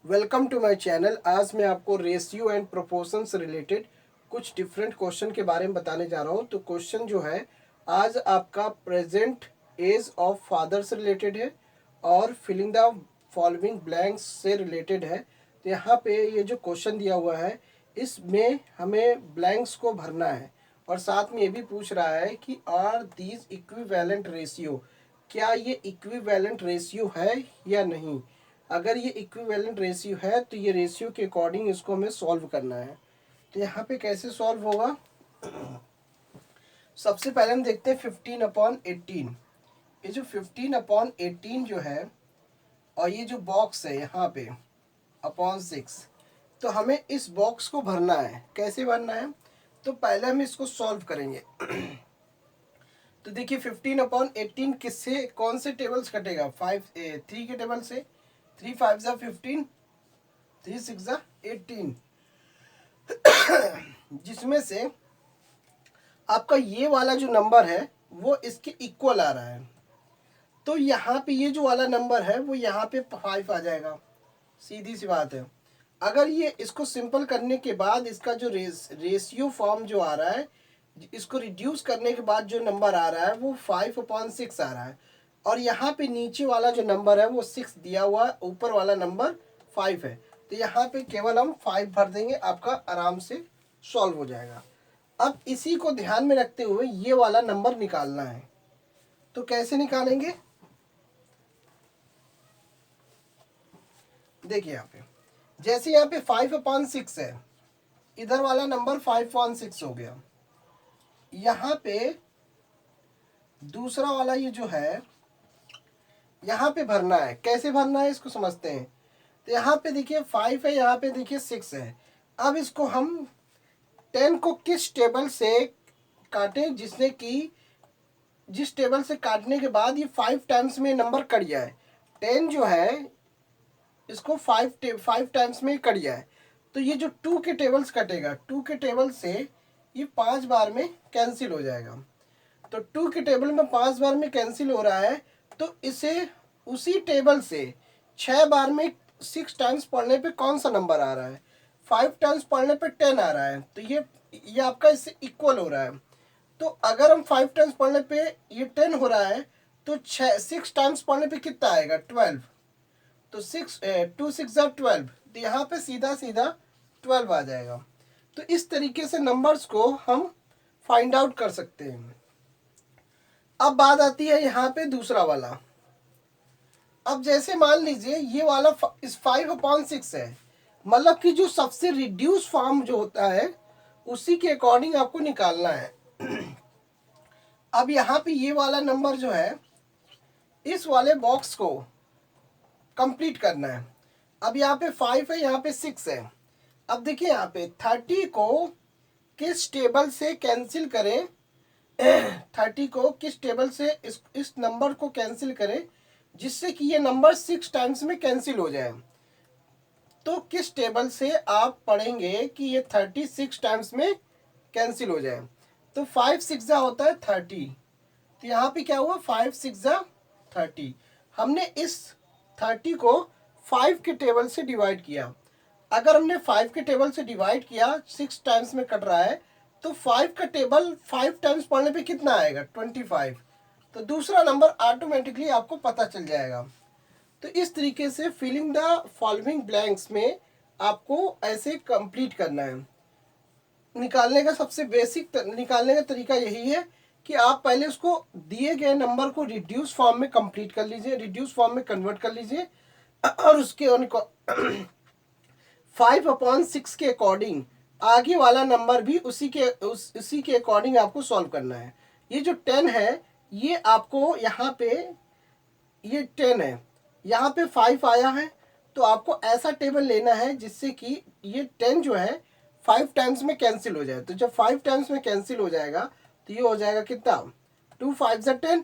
Welcome to my channel. आज मैं आपको रेशियो एंड प्रोपोर्शन से रिलेटेड कुछ डिफरेंट क्वेश्चन के बारे में बताने जा रहा हूँ। तो क्वेश्चन जो है आज आपका प्रेजेंट एज ऑफ फादर से रिलेटेड है और फिलिंग द फॉलोइंग ब्लैंक्स से रिलेटेड है। तो यहाँ पे ये जो क्वेश्चन दिया हुआ है इसमें हमें ब्लैंक्स को भरना है और साथ में ये भी पूछ रहा है कि आर दीज इक्विवेलेंट रेशियो, क्या ये इक्विवेलेंट रेशियो है या नहीं। अगर ये इक्विवेलेंट रेशियो है तो ये रेशियो के अकॉर्डिंग इसको हमें सॉल्व करना है। तो यहाँ पे कैसे सॉल्व होगा, सबसे पहले हम देखते हैं 15/18। ये जो 15/18 जो है और ये जो बॉक्स है यहाँ पे अपॉन 6, तो हमें इस बॉक्स को भरना है। कैसे भरना है, तो पहले हम इसको सॉल्व करेंगे। तो देखिए 15/18 किससे कौन से टेबल्स कटेगा, 3 के टेबल से। 3 5 ज़ा 15, 3 6 ज़ा 18, जिसमें से आपका ये वाला जो नंबर है वो इसके इक्वल आ रहा है। तो यहाँ पे ये जो वाला नंबर है वो यहाँ पे 5 आ जाएगा। सीधी सी बात है। अगर ये इसको सिंपल करने के बाद इसका जो रेशियो फॉर्म जो आ रहा है, इसको रिड्यूस करने के बाद जो नंबर आ रहा है वो 5/6 आ रहा है और यहाँ पे नीचे वाला जो नंबर है वो 6 दिया हुआ, ऊपर वाला नंबर 5 है। तो यहाँ पे केवल हम 5 भर देंगे, आपका आराम से सॉल्व हो जाएगा। अब इसी को ध्यान में रखते हुए ये वाला नंबर निकालना है। तो कैसे निकालेंगे, देखिए यहाँ पे जैसे यहाँ पे 5/6 है, इधर वाला नंबर 5/6 हो गया। यहाँ पे दूसरा वाला ये जो है यहाँ पे भरना है। कैसे भरना है इसको समझते हैं। तो यहाँ पे देखिए 5 है, यहाँ पे देखिए 6 है। अब इसको हम 10 को किस टेबल से काटें जिसने कि जिस टेबल से काटने के बाद ये 5 टाइम्स में नंबर कट जाए। 10 जो है इसको 5 टाइम्स में कट जाए। तो ये जो 2 के टेबल्स कटेगा, 2 के टेबल से ये 5 बार में कैंसिल हो जाएगा। तो 2 के टेबल में 5 बार में कैंसिल हो रहा है, तो इसे उसी टेबल से 6 बार में 6 टाइम्स पढ़ने पे कौन सा नंबर आ रहा है, 5 टाइम्स पढ़ने पे 10 आ रहा है। तो ये आपका इससे इक्वल हो रहा है। तो अगर हम 5 टाइम्स पढ़ने पे ये 10 हो रहा है तो 6 टाइम्स पढ़ने पे कितना आएगा, 12। तो 2 6 ज़ा 12, तो यहाँ पे सीधा सीधा 12 आ जाएगा। तो इस तरीके से नंबर्स को हम फाइंड आउट कर सकते हैं। अब बात आती है यहाँ पे दूसरा वाला। अब जैसे मान लीजिए ये वाला इस 5/6 है, मतलब कि जो सबसे रिड्यूस फॉर्म जो होता है उसी के अकॉर्डिंग आपको निकालना है। अब यहाँ पे ये वाला नंबर जो है इस वाले बॉक्स को कंप्लीट करना है। अब यहाँ पे 5 है, यहाँ पे 6 है। अब देखिए यहाँ पे 30 को किस टेबल से कैंसिल करें, 30 को किस टेबल से इस नंबर को कैंसिल करें जिससे कि ये नंबर 6 टाइम्स में कैंसिल हो जाए। तो किस टेबल से आप पढ़ेंगे कि ये 36 टाइम्स में कैंसिल हो जाए। तो 5 6 ज़ा होता है 30। तो यहाँ पे क्या हुआ, 5 6 ज़ा 30। हमने इस 30 को 5 के टेबल से डिवाइड किया। अगर हमने 5 के टेबल से डिवाइड किया, 6 टाइम्स में कट रहा है, तो 5 का टेबल 5 टाइम्स पढ़ने पे कितना आएगा, 25। तो दूसरा नंबर ऑटोमेटिकली आपको पता चल जाएगा। तो इस तरीके से फिलिंग द फॉलोइंग ब्लैंक्स में आपको ऐसे कंप्लीट करना है। निकालने का सबसे बेसिक निकालने का तरीका यही है कि आप पहले उसको दिए गए नंबर को रिड्यूस फॉर्म में कंप्लीट कर लीजिए, रिड्यूस फॉर्म में कन्वर्ट कर लीजिए और उसके 5/6 के अकॉर्डिंग आगे वाला नंबर भी उसी के अकॉर्डिंग आपको सॉल्व करना है। ये जो 10 है ये आपको यहाँ पे ये 10 है, यहाँ पे 5 आया है। तो आपको ऐसा टेबल लेना है जिससे कि ये 10 जो है 5 टाइम्स में कैंसिल हो जाए। तो जब 5 टाइम्स में कैंसिल हो जाएगा तो ये हो जाएगा कितना, 2 5 ज़ा 10।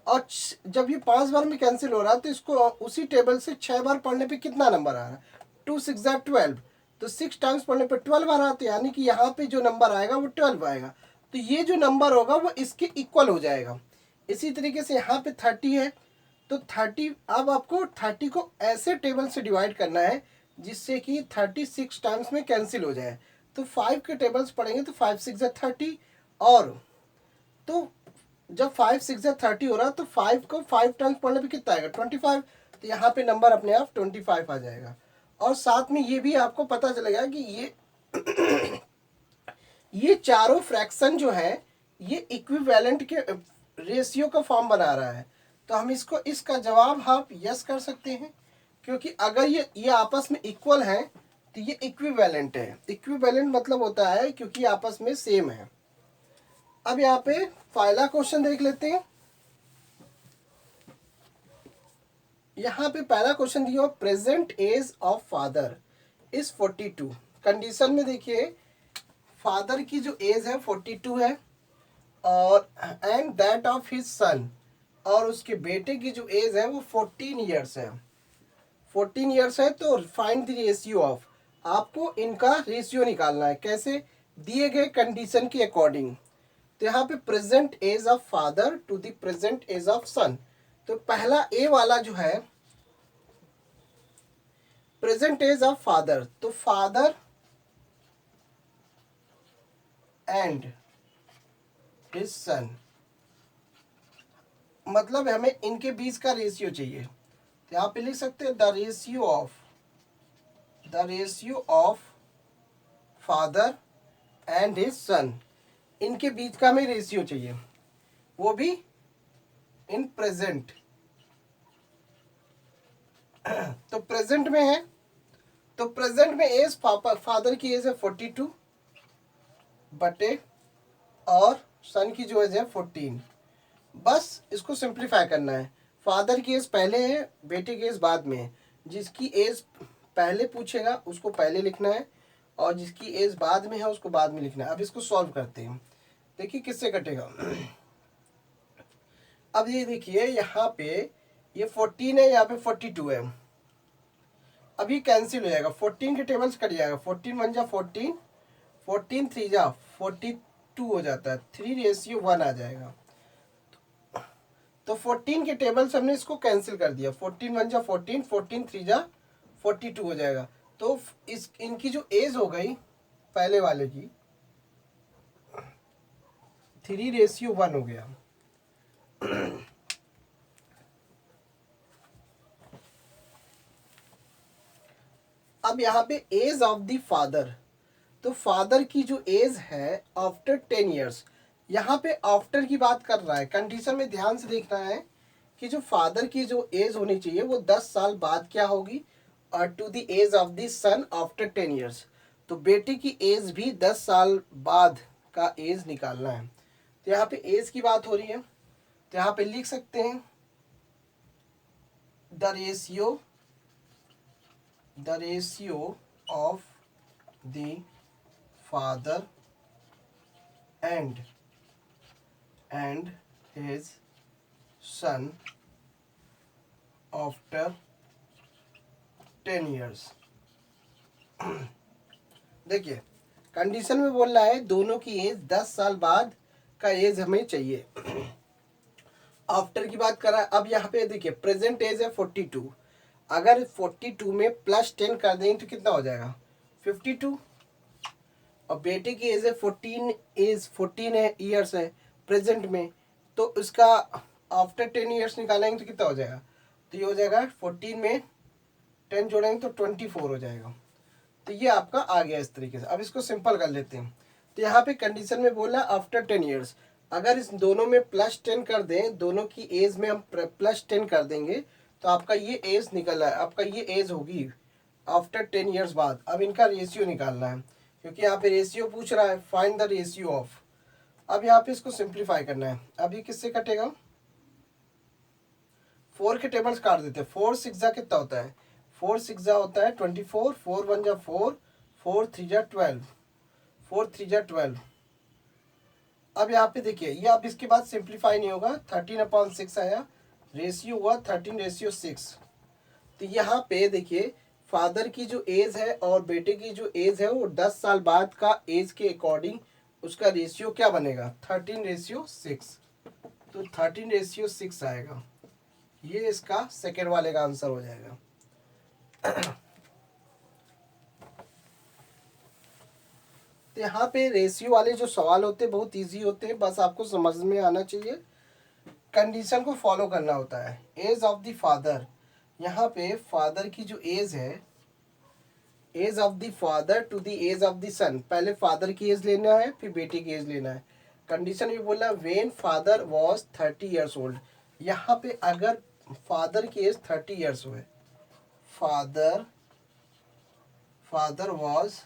और जब ये 5 बार में कैंसिल हो रहा है तो इसको उसी टेबल से 6 बार पढ़ने पे कितना नंबर आ रहा है, 2 6 ज़ा 12। तो 6 टाइम्स पढ़ने पे 12 आ रहा है, तो यानी कि यहाँ पे जो नंबर आएगा वो 12 आएगा। तो ये जो नंबर होगा वो इसके इक्वल हो जाएगा। इसी तरीके से यहाँ पे 30 है, तो 30, अब आपको 30 को ऐसे टेबल से डिवाइड करना है जिससे कि 36 टाइम्स में कैंसिल हो जाए। तो 5 के टेबल्स पढ़ेंगे तो 5 6 30, और तो जब 5 6 30 हो रहा तो 5 को 5 टाइम्स पढ़ने पे कितना आएगा 25। तो यहाँ पे नंबर अपने आप 25 आ जाएगा। और साथ में ये भी आपको पता चलेगा कि ये चारों फ्रैक्शन जो है ये इक्विवेलेंट के रेशियो का फॉर्म बना रहा है। तो हम इसका जवाब आप यस कर सकते हैं, क्योंकि अगर ये आपस में इक्वल हैं तो ये इक्विवेलेंट है। इक्विवेलेंट मतलब होता है क्योंकि आपस में सेम है। अब यहाँ पे पहला क्वेश्चन देख लेते हैं। यहाँ पे पहला क्वेश्चन दिया present age of father is 42। Condition में देखिए फादर की जो एज है 42 है, और and that of his son, और उसके बेटे की जो एज है वो 14 ईयर्स है। 14 ईयर्स है तो फाइंड द रेशियो ऑफ, आपको इनका रेशियो निकालना है। कैसे? दिए गए कंडीशन के अकॉर्डिंग। तो यहाँ पे present age of father to the present age of son. तो पहला ए वाला जो है प्रेजेंट एज ऑफ फादर, तो फादर एंड हिज सन, मतलब हमें इनके बीच का रेशियो चाहिए। तो यहाँ पे लिख सकते हैं the ratio of father and his सन। इनके बीच का हमें रेशियो चाहिए, वो भी इन प्रेजेंट। तो प्रेजेंट में है, तो प्रेजेंट में एज फादर की एज है 42 बटे और सन की जो एज है 14। बस इसको सिंप्लीफाई करना है। फादर की एज पहले है, बेटे की एज बाद में है। जिसकी एज पहले पूछेगा उसको पहले लिखना है, और जिसकी एज बाद में है उसको बाद में लिखना है। अब इसको सॉल्व करते हैं। देखिए किससे कटेगा। अब ये देखिए यहाँ पे ये 14 है, यहाँ पे 42 है। अब ये कैंसिल हो जाएगा, 14 के टेबल्स कट जाएगा। 14 1 जा 14, 14 3 जा 42 हो जाता है। 3:1 आ जाएगा। तो 14 के टेबल से हमने इसको कैंसिल कर दिया। 14 1 जा 14, 14 3 जा 42 हो जाएगा। तो इनकी जो एज हो गई पहले वाले की 3:1 हो गया। अब यहाँ पे एज ऑफ द फादर, तो फादर की जो एज है आफ्टर 10 ईयर्स, यहाँ पे आफ्टर की बात कर रहा है। कंडीशन में ध्यान से देखना है कि जो फादर की जो एज होनी चाहिए वो 10 साल बाद क्या होगी, और to the age of the son after 10 years. तो बेटे की एज भी 10 साल बाद का एज निकालना है। तो यहाँ पे एज की बात हो रही है, तो यहाँ पे लिख सकते हैं the ratio of the father and his son after 10 years। देखिए कंडीशन में बोल रहा है दोनों की एज 10 साल बाद का एज हमें चाहिए। आफ्टर की बात कर रहा है। अब यहाँ पे देखिए प्रेजेंट एज है 42, अगर 42 में +10 कर देंगे तो कितना हो जाएगा 52, और बेटे की एज है 14 है ईयर्स है प्रेजेंट में, तो उसका आफ्टर 10 ईयर्स निकालेंगे तो कितना हो जाएगा, तो ये हो जाएगा 14 में 10 जोड़ेंगे तो 24 हो जाएगा। तो ये आपका आ गया इस तरीके से। अब इसको सिंपल कर लेते हैं। तो यहाँ पे कंडीशन में बोला आफ्टर 10 ईयर्स, अगर इस दोनों में +10 कर दें, दोनों की एज में हम +10 कर देंगे तो आपका ये एज निकल है, आपका ये एज होगी आफ्टर 10 ईयर्स बाद। अब इनका रेशियो निकालना है, क्योंकि यहाँ पे रेशियो पूछ रहा है, फाइंड द रेशियो ऑफ। अब यहाँ पे इसको सिंप्लीफाई करना है। अब ये किससे कटेगा, 4 के टेबल्स काट देते हैं। 4 6 जा कितना होता है, 4 6 जा होता है 24, 4 1 जा 4, 4 3 जा 12, 4 3 जा 12। अब यहाँ पे देखिए ये अब इसके बाद सिंप्लीफाई नहीं होगा, 13/6 आया, रेशियो हुआ 13:6। तो यहाँ पे देखिए फादर की जो एज है और बेटे की जो एज है वो 10 साल बाद का एज के अकॉर्डिंग उसका रेशियो क्या बनेगा 13:6। तो 13:6 आएगा। ये इसका सेकेंड वाले का आंसर हो जाएगा। तो यहाँ पे रेशियो वाले जो सवाल होते हैं बहुत इजी होते हैं, बस आपको समझ में आना चाहिए, कंडीशन को फॉलो करना होता है। एज ऑफ द फादर, यहाँ पे फादर की जो एज है, age of the father to the age of the son, पहले फादर की एज लेना है फिर बेटे की एज लेना है। कंडीशन भी बोला when father was 30 years old, यहाँ पे अगर फादर की एज 30 ईयर्स हुए, father was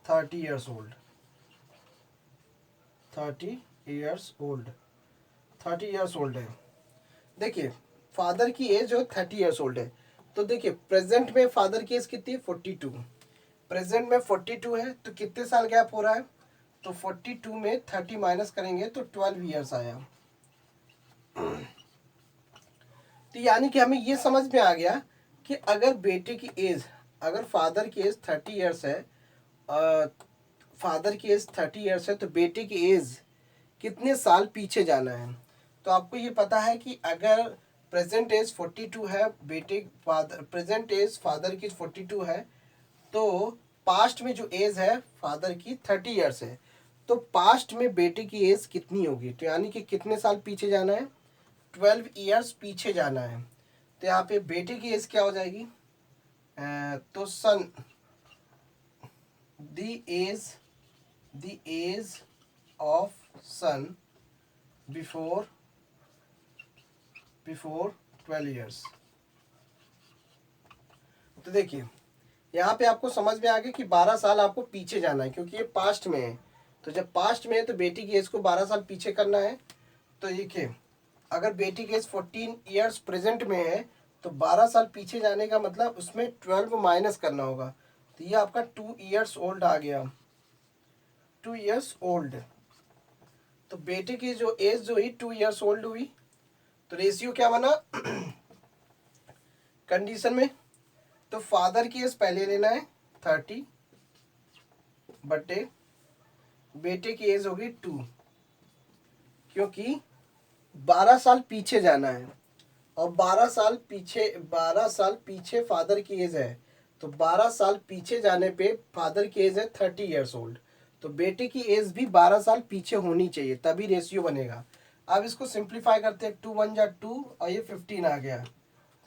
30 years old, 30 years old, 30 years old है। देखिए फादर की एज जो 30 ईयर्स ओल्ड है, तो देखिए प्रेजेंट में फादर की एज कितनी है 42, प्रेजेंट में 42 है, तो कितने साल गैप हो रहा है, तो 42 में 30 माइनस करेंगे तो 12 ईयर्स आया। तो यानी कि हमें ये समझ में आ गया कि अगर बेटे की एज, अगर फादर की एज 30 ईयर्स है, फादर की एज 30 ईयर्स है, तो बेटे की एज कितने साल पीछे जाना है। तो आपको ये पता है कि अगर प्रेजेंट एज 42 है, बेटे फादर प्रेजेंट एज फादर की 42 है, तो पास्ट में जो एज है फादर की 30 ईयर्स है, तो पास्ट में बेटे की एज कितनी होगी, तो यानी कि कितने साल पीछे जाना है, 12 ईयर्स पीछे जाना है। तो यहाँ पे बेटे की एज क्या हो जाएगी, तो son the age of son before 12 years. तो देखिए यहाँ पे आपको समझ में आ गया कि 12 साल आपको पीछे जाना है, क्योंकि ये पास्ट में है, तो जब पास्ट में है तो बेटी की एज को 12 साल पीछे करना है। तो देखिए अगर बेटी की एज 14 ईयर्स प्रेजेंट में है, तो 12 साल पीछे जाने का मतलब उसमें 12 माइनस करना होगा, तो ये आपका 2 ईयर्स ओल्ड आ गया, 2 ईयर्स ओल्ड। तो बेटे की जो एज जो हुई 2 ईयर्स ओल्ड हुई, तो रेशियो क्या बना कंडीशन में, तो फादर की एज पहले लेना है 30 बटे बेटे की एज होगी 2, क्योंकि 12 साल पीछे जाना है, और 12 साल पीछे फादर की एज है, तो 12 साल पीछे जाने पे फादर की एज है 30 ईयर्स ओल्ड, तो बेटे की एज भी 12 साल पीछे होनी चाहिए, तभी रेशियो बनेगा। अब इसको सिंप्लीफाई करते हैं, 2 1 जा 2 और ये 15 आ गया, तो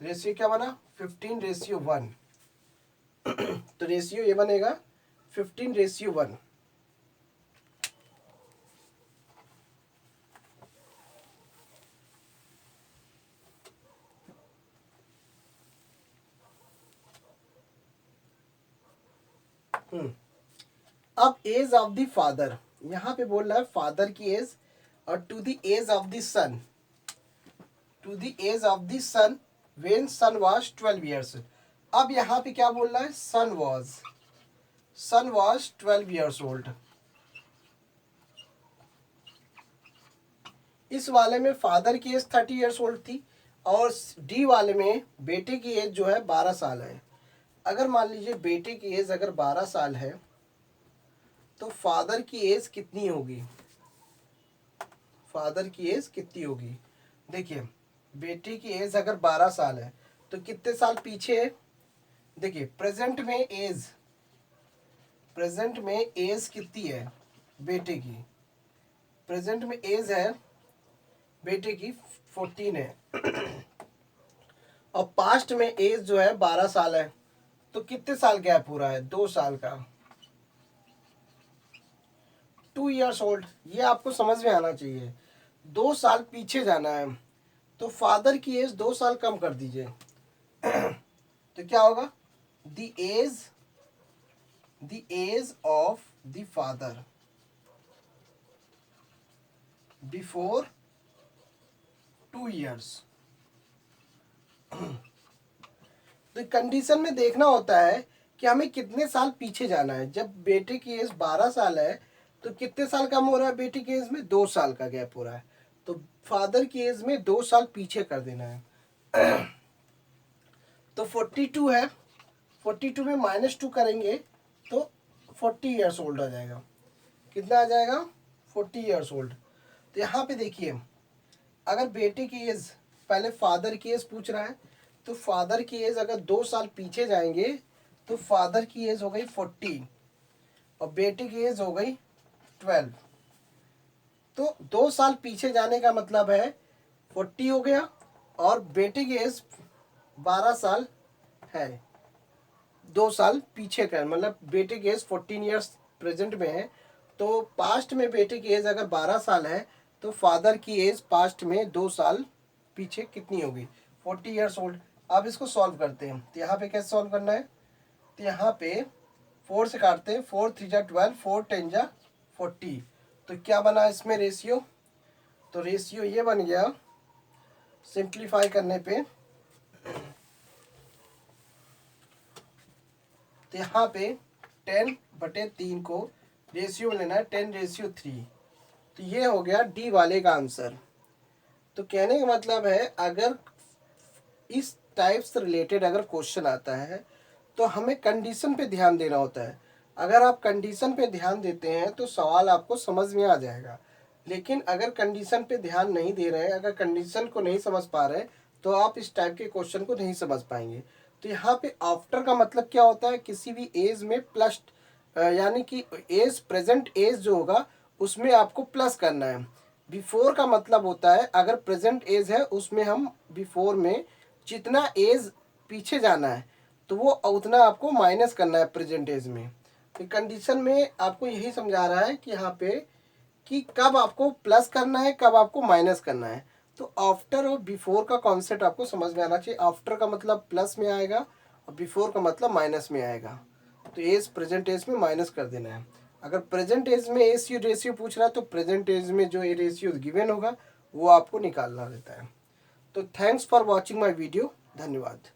रेशियो क्या बना 15:1। तो रेशियो ये बनेगा 15:1। अब एज ऑफ द फादर, यहाँ पे बोल रहा है फादर की एज, और to the age of the son, to the age of the son when son was 12 years. अब यहाँ पे क्या बोल रहा है, सन वाज 12 ईयर्स ओल्ड। इस वाले में फादर की एज 30 ईयर्स ओल्ड थी, और डी वाले में बेटे की एज जो है 12 साल है। अगर मान लीजिए बेटे की एज अगर 12 साल है, तो फादर की एज कितनी होगी, फादर की एज कितनी होगी, देखिए बेटे की एज अगर 12 साल है तो कितने साल पीछे है, देखिए प्रेजेंट में एज कितनी है बेटे की, प्रेजेंट में एज है बेटे की 14 है, और पास्ट में एज जो है 12 साल है, तो कितने साल गैप हो रहा है, 2 साल का, 2 ईयर्स ओल्ड। ये आपको समझ में आना चाहिए, 2 साल पीछे जाना है, तो फादर की एज 2 साल कम कर दीजिए, तो क्या होगा, the age of the father before 2 years. तो कंडीशन में देखना होता है कि हमें कितने साल पीछे जाना है। जब बेटे की एज 12 साल है तो कितने साल कम हो रहा है, बेटी की एज में 2 साल का गैप हो रहा है, तो फादर की एज में 2 साल पीछे कर देना है। तो 42 है, 42 में -2 करेंगे तो 40 ईयर्स ओल्ड आ जाएगा, कितना आ जाएगा 40 ईयर्स ओल्ड। तो यहाँ पे देखिए अगर बेटे की एज, पहले फादर की एज पूछ रहा है, तो फादर की एज अगर 2 साल पीछे जाएंगे तो फादर की एज हो गई 40, और बेटे की एज हो गई 12। तो 2 साल पीछे जाने का मतलब है 40 हो गया, और बेटे की एज 12 साल है। 2 साल पीछे का मतलब बेटे की एज 14 ईयर्स प्रेजेंट में है, तो पास्ट में बेटे की एज अगर 12 साल है तो फादर की एज पास्ट में 2 साल पीछे कितनी होगी, 40 ईयर्स ओल्ड। अब इसको सॉल्व करते हैं। तो यहाँ पे कैसे सॉल्व करना है, तो यहाँ पे 4 से काटते हैं, 4 3 जा 12, 4 10 जा 40। तो क्या बना इसमें रेशियो, तो रेशियो ये बन गया सिंप्लीफाई करने पे, तो यहाँ पे 10/3 को रेशियो में लेना है 10:3। तो ये हो गया डी वाले का आंसर। तो कहने का मतलब है अगर इस टाइप से रिलेटेड अगर क्वेश्चन आता है तो हमें कंडीशन पे ध्यान देना होता है। अगर आप कंडीशन पे ध्यान देते हैं तो सवाल आपको समझ में आ जाएगा, लेकिन अगर कंडीशन पे ध्यान नहीं दे रहे हैं, अगर कंडीशन को नहीं समझ पा रहे तो आप इस टाइप के क्वेश्चन को नहीं समझ पाएंगे। तो यहाँ पे आफ्टर का मतलब क्या होता है, किसी भी एज में प्लस, यानी कि एज प्रेजेंट एज जो होगा उसमें आपको प्लस करना है। बिफोर का मतलब होता है अगर प्रेजेंट एज है उसमें हम बिफोर में जितना एज पीछे जाना है तो वो उतना आपको माइनस करना है प्रेजेंट एज में। तो कंडीशन में आपको यही समझा रहा है कि यहाँ पे कि कब आपको प्लस करना है कब आपको माइनस करना है। तो आफ्टर और बिफोर का कॉन्सेप्ट आपको समझ में आना चाहिए। आफ्टर का मतलब प्लस में आएगा और बिफोर का मतलब माइनस में आएगा। तो एज प्रेजेंट एज में माइनस कर देना है। अगर प्रेजेंट एज में एस रेशियो पूछ रहा है तो प्रेजेंट एज में जो रेशियो गिवन होगा वो आपको निकालना रहता है। तो thanks for watching my video, धन्यवाद।